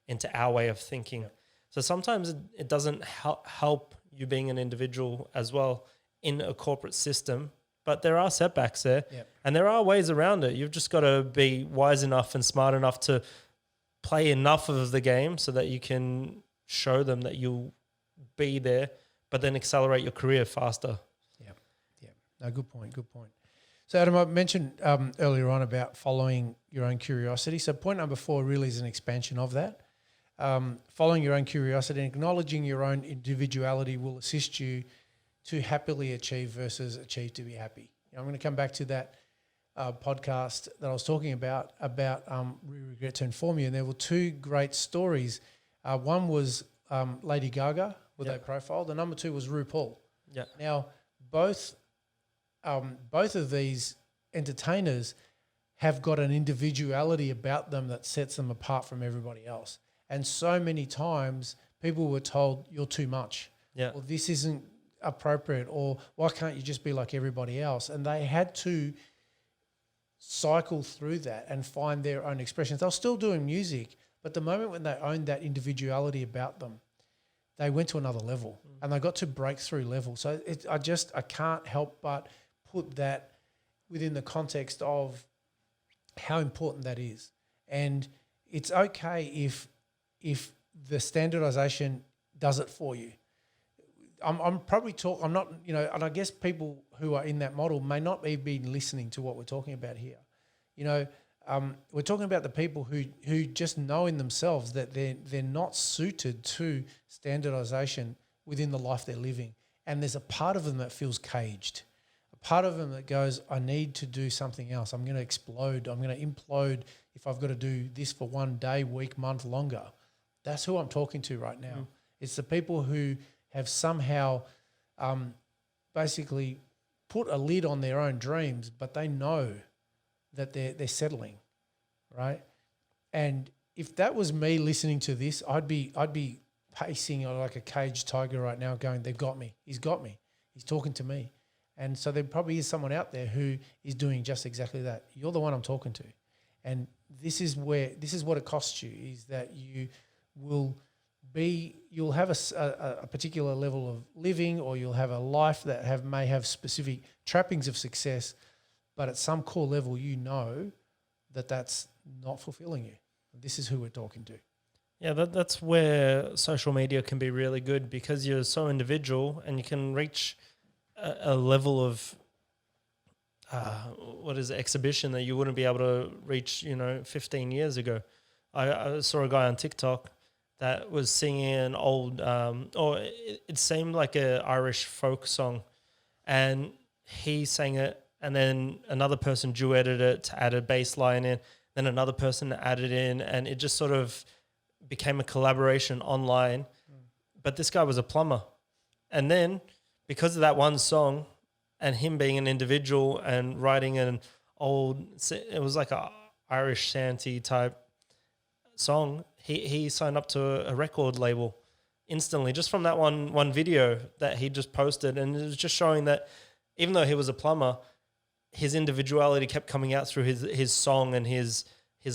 into our way of thinking. So sometimes it doesn't help you being an individual as well in a corporate system, but there are setbacks there and there are ways around it. You've just got to be wise enough and smart enough to play enough of the game so that you can show them that you'll be there, but then accelerate your career faster. Yeah. No, good point. So Adam, I mentioned earlier on about following your own curiosity. So point number 4 really is an expansion of that. Following your own curiosity and acknowledging your own individuality will assist you to happily achieve versus achieve to be happy. I'm going to come back to that podcast that I was talking about We Regret to Inform You, and there were 2 great stories. One was Lady Gaga, where they profiled. The number 2 was RuPaul. Yeah. Now, both of these entertainers have got an individuality about them that sets them apart from everybody else. And so many times people were told, you're too much. Yeah. Or this isn't appropriate, or why can't you just be like everybody else? And they had to cycle through that and find their own expressions. They're still doing music, but the moment when they owned that individuality about them, they went to another level and they got to breakthrough level. So I can't help but put that within the context of how important that is. And it's okay if the standardization does it for you. I'm not, and I guess people who are in that model may not be been listening to what we're talking about here. We're talking about the people who just know in themselves that they're not suited to standardization within the life they're living. And there's a part of them that feels caged, a part of them that goes, I need to do something else. I'm going to explode. I'm going to implode if I've got to do this for one day, week, month longer. That's who I'm talking to right now. It's the people who have somehow basically put a lid on their own dreams, but they know that they're settling, right? And if that was me listening to this, I'd be pacing like a caged tiger right now going, they've got me. He's got me. He's talking to me. And so there probably is someone out there who is doing just exactly that. You're the one I'm talking to. And this is what it costs you, is that you'll have a particular level of living, or you'll have a life that may have specific trappings of success, but at some core level, that's not fulfilling you. This is who we're talking to. Yeah, that's where social media can be really good, because you're so individual and you can reach a level of exhibition that you wouldn't be able to reach, 15 years ago. I saw a guy on TikTok that was singing an old, it seemed like an Irish folk song, and he sang it, and then another person duetted it to add a bass line in, then another person added in, and it just sort of became a collaboration online. But this guy was a plumber. And then because of that one song and him being an individual and writing it was like a Irish shanty type song, he signed up to a record label instantly just from that one video that he just posted. And it was just showing that even though he was a plumber, his individuality kept coming out through his song and his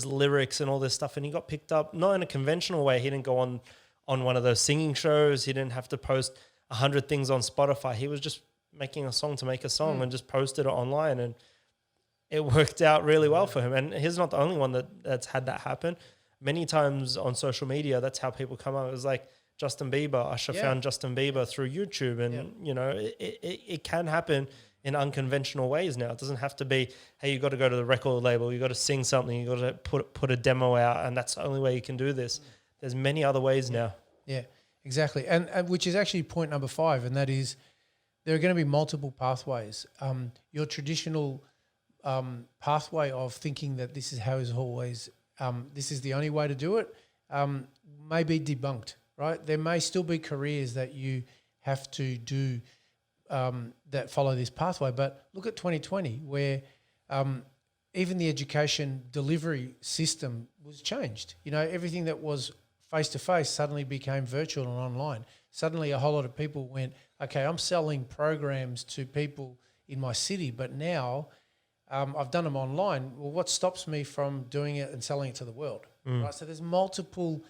lyrics and all this stuff. And he got picked up, not in a conventional way. He didn't go on one of those singing shows. He didn't have to post 100 things on Spotify. He was just making a song to make a song and just posted it online. And it worked out really well for him. And he's not the only one that's had that happen. Many times on social media, that's how people come out. It was like Justin Bieber. Usher found Justin Bieber through YouTube. And, it can happen in unconventional ways now. It doesn't have to be, hey, you got to go to the record label, you got to sing something, you got to put a demo out, and that's the only way you can do this. There's many other ways now. Yeah, exactly. And which is actually point number 5, and that is there are going to be multiple pathways. Your traditional pathway of thinking that this is how is always, this is the only way to do it, may be debunked, right? There may still be careers that you have to do that follow this pathway. But look at 2020, where even the education delivery system was changed. Everything that was face-to-face suddenly became virtual and online. Suddenly a whole lot of people went, okay, I'm selling programs to people in my city, but now I've done them online. Well, what stops me from doing it and selling it to the world? Right? So there's multiple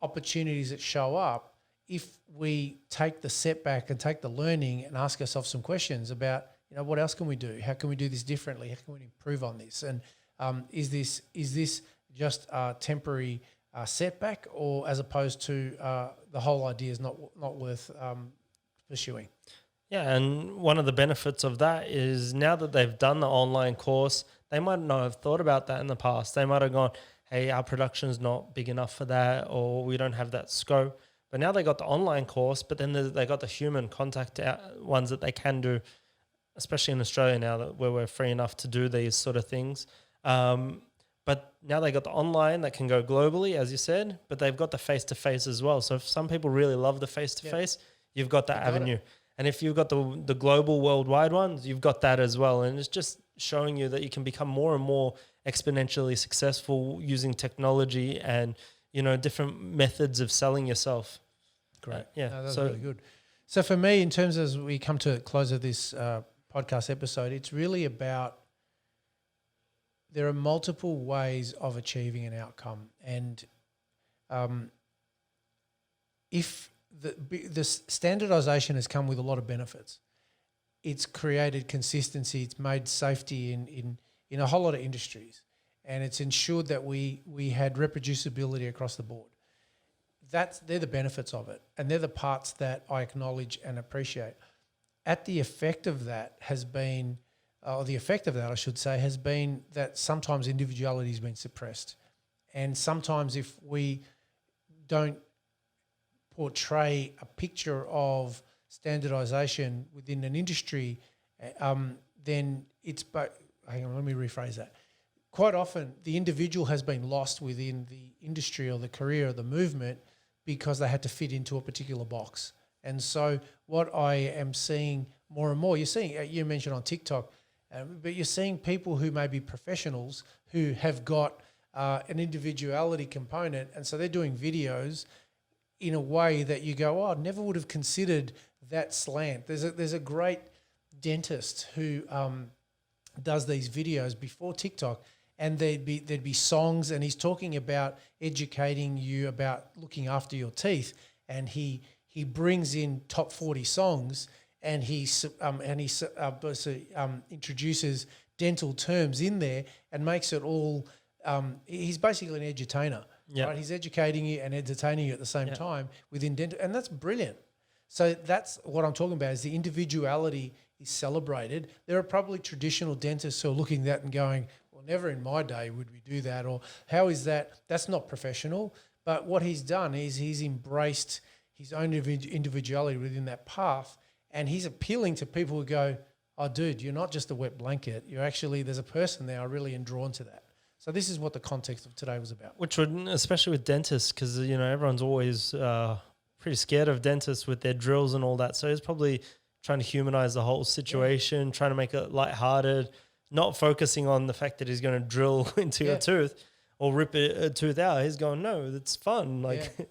opportunities that show up if we take the setback and take the learning and ask ourselves some questions about, what else can we do? How can we do this differently? How can we improve on this? And is this just a temporary setback, or as opposed to the whole idea is not worth pursuing? Yeah, and one of the benefits of that is now that they've done the online course, they might not have thought about that in the past. They might have gone, hey, our production's not big enough for that, or we don't have that scope. But now they got the online course, but then they got the human contact ones that they can do, especially in Australia now where we're free enough to do these sort of things. But now they got the online that can go globally, as you said, but they've got the face-to-face as well. So if some people really love the face-to-face, you've got that avenue. And if you've got the global worldwide ones, you've got that as well. And it's just showing you that you can become more and more exponentially successful using technology and different methods of selling yourself. Great. Yeah. No, that's really good. So for me, in terms as we come to the close of this podcast episode, it's really about there are multiple ways of achieving an outcome. And if the standardization has come with a lot of benefits, it's created consistency, it's made safety in a whole lot of industries, and it's ensured that we had reproducibility across the board. They're the benefits of it, and they're the parts that I acknowledge and appreciate. The effect of that, I should say, has been that sometimes individuality has been suppressed. And sometimes if we don't portray a picture of standardization within an industry, then hang on, let me rephrase that. Quite often, the individual has been lost within the industry or the career or the movement because they had to fit into a particular box. And so what I am seeing more and more, you mentioned on TikTok, but you're seeing people who may be professionals who have got an individuality component, and so they're doing videos in a way that you go, I never would have considered that slant. There's a great dentist who does these videos before TikTok, and there'd be songs, and he's talking about educating you about looking after your teeth, and he brings in top 40 songs, and he introduces dental terms in there and makes it all. He's basically an edutainer, right? He's educating you and entertaining you at the same time within dental, and that's brilliant. So that's what I'm talking about, is the individuality is celebrated. There are probably traditional dentists who are looking at that and going, well, never in my day would we do that, or how is that? That's not professional. But what he's done is he's embraced his own individuality within that path, and he's appealing to people who go, oh, dude, you're not just a wet blanket. You're actually, there's a person there. I really am drawn to that. So this is what the context of today was about. Which would, especially with dentists, because, everyone's always pretty scared of dentists with their drills and all that. So he's probably trying to humanize the whole situation, trying to make it lighthearted, not focusing on the fact that he's going to drill into your tooth or rip a tooth out. He's going, no, it's fun.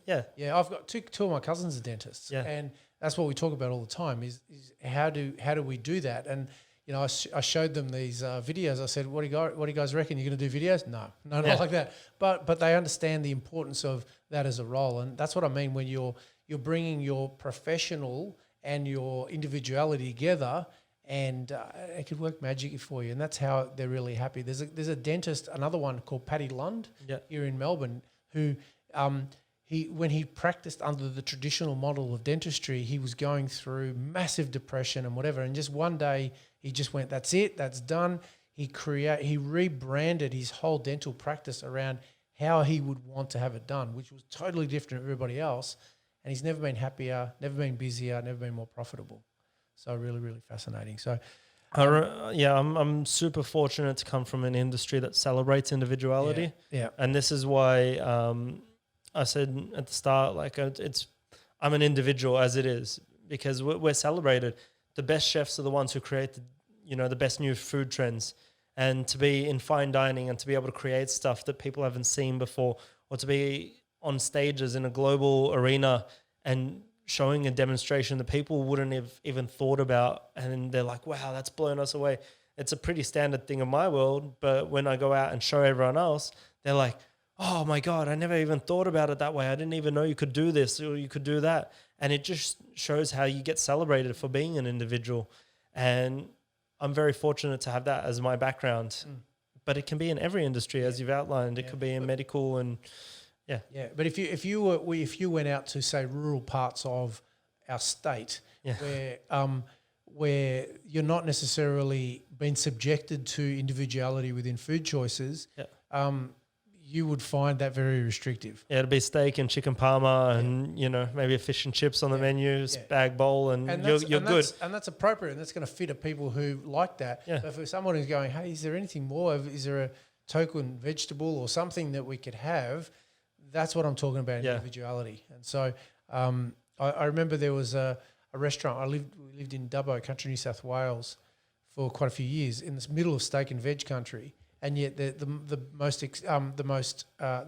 Yeah, I've got two of my cousins are dentists, and that's what we talk about all the time. Is how do we do that? And I showed them these videos. I said, "What do you guys reckon? You're going to do videos?" No, not like that. But they understand the importance of that as a role, and that's what I mean when you're bringing your professional and your individuality together. And it could work magic for you, and that's how they're really happy. There's a dentist, another one called Paddy Lund here in Melbourne, who when he practiced under the traditional model of dentistry, he was going through massive depression and whatever, and just one day he just went, "That's it, that's done." He rebranded his whole dental practice around how he would want to have it done, which was totally different from everybody else, and he's never been happier, never been busier, never been more profitable. So really, really fascinating. So, I'm super fortunate to come from an industry that celebrates individuality. Yeah. And this is why I said at the start, I'm an individual as it is, because we're celebrated. The best chefs are the ones who create the best new food trends, and to be in fine dining and to be able to create stuff that people haven't seen before, or to be on stages in a global arena and showing a demonstration that people wouldn't have even thought about, and they're like, wow, that's blown us away. It's a pretty standard thing in my world, but when I go out and show everyone else, they're like, oh my God, I never even thought about it that way. I didn't even know you could do this or you could do that. And it just shows how you get celebrated for being an individual. And I'm very fortunate to have that as my background. But it can be in every industry, as you've outlined. It could be in medical and... Yeah. But if you went out to, say, rural parts of our state, where you're not necessarily been subjected to individuality within food choices, you would find that very restrictive. Yeah, it'd be steak and chicken parma and maybe a fish and chips on the menu, spag bowl, and you're good. And that's appropriate, and that's going to fit at people who like that. Yeah. But for someone who's going, hey, is there anything more? Is there a token vegetable or something that we could have? That's what I'm talking about, individuality. And so I remember there was a restaurant. We lived in Dubbo, country New South Wales, for quite a few years in the middle of steak and veg country. and yet the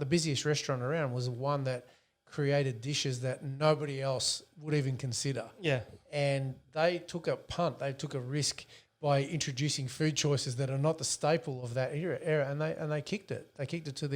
busiest restaurant around was one that created dishes that nobody else would even consider. Yeah. And they took a punt, they took a risk by introducing food choices that are not the staple of that era, and they kicked it. They kicked it to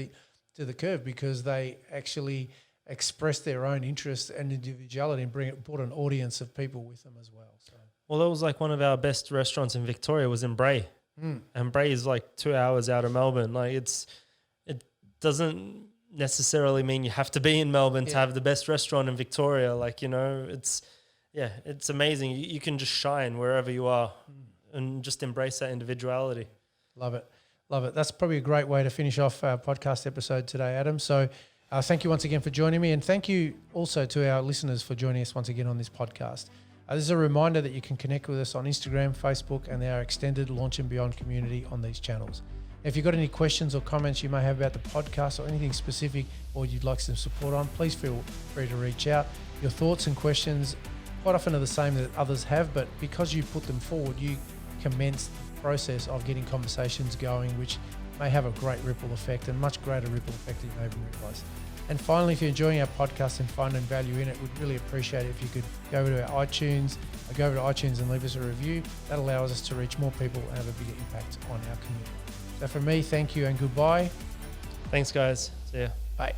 the curb because they actually expressed their own interest and individuality and brought an audience of people with them as well. So. Well, that was like one of our best restaurants in Victoria was in Bray. And Bray is like 2 hours out of Melbourne. Like it doesn't necessarily mean you have to be in Melbourne to have the best restaurant in Victoria. Like, you know, it's amazing. You can just shine wherever you are and just embrace that individuality. Love it. Love it. That's probably a great way to finish off our podcast episode today, Adam. So thank you once again for joining me, and thank you also to our listeners for joining us once again on this podcast. This is a reminder that you can connect with us on Instagram, Facebook, and our extended Launch and Beyond community on these channels. If you've got any questions or comments you may have about the podcast or anything specific or you'd like some support on, please feel free to reach out. Your thoughts and questions quite often are the same that others have, but because you put them forward, you commence the process of getting conversations going, which may have a great ripple effect and much greater ripple effect than you may even realise. And finally, if you're enjoying our podcast and finding value in it, we'd really appreciate it if you could go over to our iTunes, and leave us a review. That allows us to reach more people and have a bigger impact on our community. So for me, thank you and goodbye. Thanks, guys. See ya. Bye.